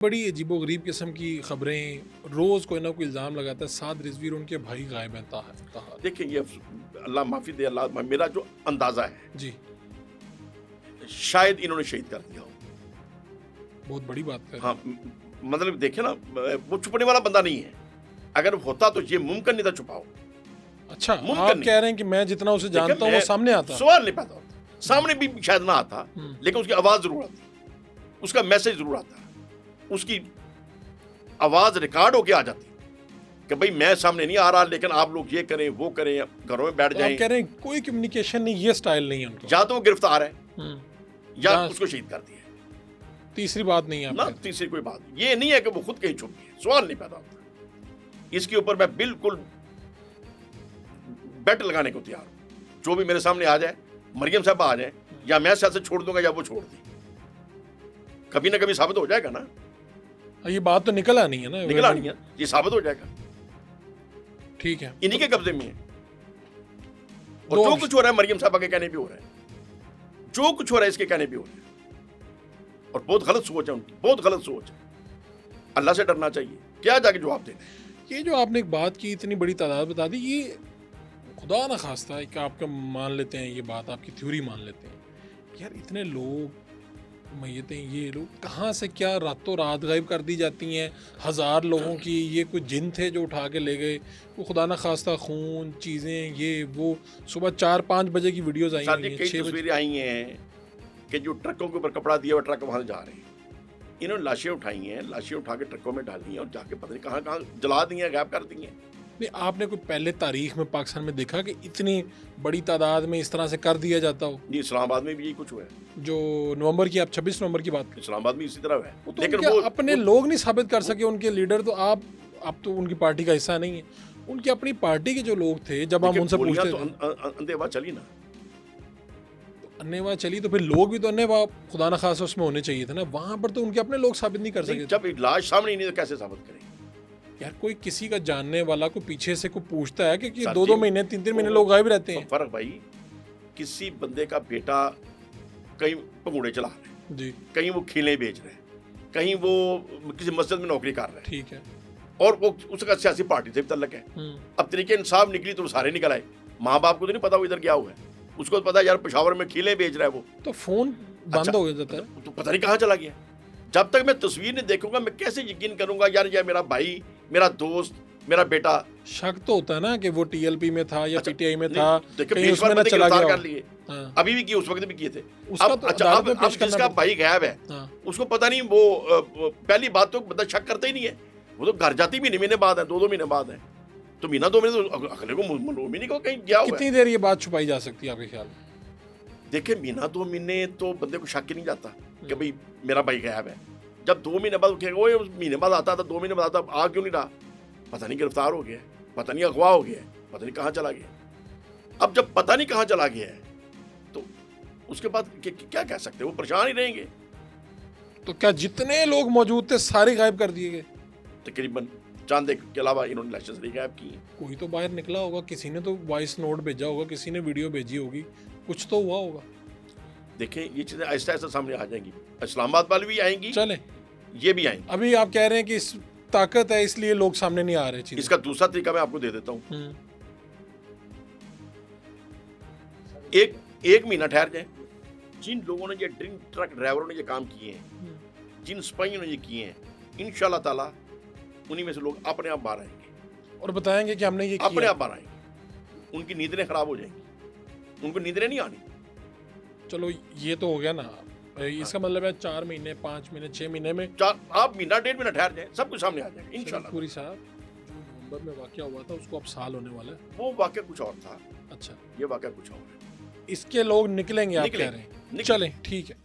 बड़ी अजीबोगरीब किस्म की खबरें रोज़ कोई ना कोई इल्ज़ाम लगाता है साद रिजवी और उनके भाई गायब हैं ताहर। देखिए ये अल्लाह माफ़ी दे, अल्लाह, मेरा जो अंदाज़ा है जी, शायद इन्होंने शहीद कर दिया हो। बहुत बड़ी बात है। हाँ, मतलब देखे ना, वो छुपने वाला बंदा नहीं है। अगर होता तो ये मुमकिन नहीं था छुपाओ। अच्छा, मुमकिन आप नहीं। कह रहे हैं कि मैं जितना उसे जानता हूँ वो सामने आता। सवाल नहीं पैदा होता, सामने भी शायद ना आता, लेकिन उसकी आवाज़ ज़रूर आती, उसका मैसेज ज़रूर आता, उसकी आवाज़ रिकॉर्ड होके आ जाती कि भाई मैं सामने नहीं आ रहा, लेकिन आप लोग ये करें वो करें, घरों में बैठ तो जाएं। आप कह रहे हैं कोई कम्युनिकेशन नहीं, ये स्टाइल नहीं है उनका। या तो वो गिरफ्तार है या या उसको शहीद कर दिया तीसरी बात नहीं है ना। आप तीसरी कोई बात ये नहीं है कि वो खुद कहीं छुप गए, सवाल नहीं पैदा होता। इसके ऊपर मैं बिल्कुल बेट लगाने को तैयार हूं। जो भी मेरे सामने आ जाए, मरियम साहब आ जाए, या मैं सियासत छोड़ दूंगा या वो छोड़ दी, कभी ना कभी साबित हो जाएगा ना। ये बात तो निकल आनी है ना। निकला नहीं है, ये साबित हो जाएगा। ठीक है, इन्हीं के कब्जे में है। और दो जो कुछ हो रहा है मरियम साहब के कहने भी हो रहा है, जो कुछ हो रहा है इसके कहने भी हो रहा है। और बहुत गलत सोच है उनकी, बहुत गलत सोच है। अल्लाह से डरना चाहिए, क्या जाके जवाब देना। ये जो आपने एक बात की, इतनी बड़ी तादाद बता दी, ये खुदा ना खास्ता है कि आपका मान लेते हैं, ये बात आपकी थ्योरी मान लेते हैं यार, इतने लोग मैयतें, ये लोग कहाँ से क्या रातों रात गायब कर दी जाती हैं। 1000 लोगों की, ये कुछ जिन थे जो उठा के ले गए, वो खुदा ना खास्ता खून चीज़ें, ये वो सुबह 4-5 बजे की वीडियोज़ आई हुई हैं, कई 6 बजे। तस्वीरें आई हैं कि जो ट्रकों के ऊपर कपड़ा दिया हुआ ट्रक वहां जा रहे हैं। इन्होंने लाशें उठाई हैं, लाशें उठा के ट्रकों में डाली हैं और जाके पता नहीं कहाँ कहाँ जला दी हैं, गायब कर दी हैं। नहीं, आपने कोई पहले तारीख में पाकिस्तान में देखा कि इतनी बड़ी तादाद में इस तरह से कर दिया जाता हो? ये इस्लामाबाद में भी यही कुछ हुआ है। जो नवंबर की, आप 26 नवंबर की बात करें, इस्लामाबाद में इसी तरह है। वो तो लेकिन उनके वो अपने लोग नहीं साबित कर सके, उनके लीडर। तो आप तो उनकी पार्टी का हिस्सा नहीं है। उनकी अपनी पार्टी के जो लोग थे, जब हम उनसे पूछते तो थे, अंधेवा चली ना। अन्नेवा चली, तो फिर लोग भी तो अन्नेवा खुदा न खासा उसमें होने चाहिए थे ना। वहां पर तो उनके अपने लोग साबित नहीं कर सके। जब लाश सामने ही नहीं तो कैसे साबित करें यार, कोई किसी का जानने वाला को पीछे से को पूछता है कि 2-2 महीने 3-3 महीने लोग गायब रहते हैं। फर्क भाई, किसी बंदे का बेटा कहीं पकौड़े चला रहे हैं जी, कहीं वो खिले बेच रहे हैं, कहीं वो किसी मस्जिद में नौकरी कर रहे हैं, ठीक है। और वो उसका सियासी पार्टी से भी तल्लक है। अब तरीके इंसाफ निकली तो सारे निकल आए। माँ बाप को तो नहीं पता वो इधर क्या हुआ है, उसको तो पता है यार पेशावर में खिले बेच रहा है वो। तो फोन बंद हो जाता है, तो पता नहीं कहाँ चला गया। जब तक मैं तस्वीर नहीं देखूंगा मैं कैसे यकीन करूंगा यार ये मेरा भाई, मेरा दोस्त, मेरा बेटा। शक तो होता है ना कि वो टीएलपी में था या पीटीआई में था, देखिए कहीं उसमें ना चला गया। कर लिए, अभी भी किए, उस वक्त भी किए थे। उसका अब तो अच्छा, अदालत में अब पेश करना जिसका भाई गायब है, उसको पता नहीं, वो पहली बात तो बंदा शक करता ही नहीं है। वो तो घर जाती महीने महीने बाद है, 2-2 महीने बाद है, तो महीना 2 महीने तो अगले को मालूम ही नहीं को कहीं गया हुआ है। कितनी देर ये बात छुपाई जा सकती है आपके ख्याल में? देखिए महीना 2 महीने तो बंदे को शक ही नहीं जाता कि भाई मेरा भाई गायब है। जब 2 महीने बाद वो महीने बाद आता था, 2 महीने बाद आता, आ क्यों नहीं रहा, पता नहीं गिरफ्तार हो गया, पता नहीं अगवा हो गया, पता नहीं कहाँ चला गया। अब जब पता नहीं कहाँ चला गया है तो उसके बाद क्या कह सकते हैं, वो परेशान ही रहेंगे। तो क्या जितने लोग मौजूद थे सारे गायब कर दिए गए? तकरीबन चांद के अलावा इन्होंने लाइसेंस नहीं गायब की है। कोई तो बाहर निकला होगा, किसी ने तो वॉइस नोट भेजा होगा, किसी ने वीडियो भेजी होगी, कुछ तो हुआ होगा। देखें ये चीजें आहिस्ता आहिस्ता सामने आ जाएंगी। इस्लामाबाद वाली भी आएंगी, चले, ये भी आएंगी। अभी आप कह रहे हैं कि इस ताकत है इसलिए लोग सामने नहीं आ रहे चीजें। इसका दूसरा तरीका मैं आपको दे देता हूँ। एक महीना ठहर जाए, जिन लोगों ने ये ट्रक ड्राइवरों ने ये काम किए हैं, जिन सिपाहियों ने ये किए हैं, इंशाल्लाह ताला उन्हीं में से लोग अपने आप बाहर आएंगे और बताएंगे कि हमने ये किया। अपने आप बाहर आएंगे। उनकी नींदें खराब हो जाएंगी, उनको नींदें नहीं आनी। चलो ये तो हो गया ना, इसका मतलब है 4 महीने 5 महीने 6 महीने में, आप महीना 1.5 महीना ठहर जाए, सब कुछ सामने आ जाएगा इंशाल्लाह। पूरी साहब, जो नवंबर में वाकया हुआ था उसको अब साल होने वाला है। वो वाकया कुछ और था। अच्छा, ये वाकया कुछ और है। इसके लोग निकलेंगे आप कह रहे हैं? चलें, ठीक है।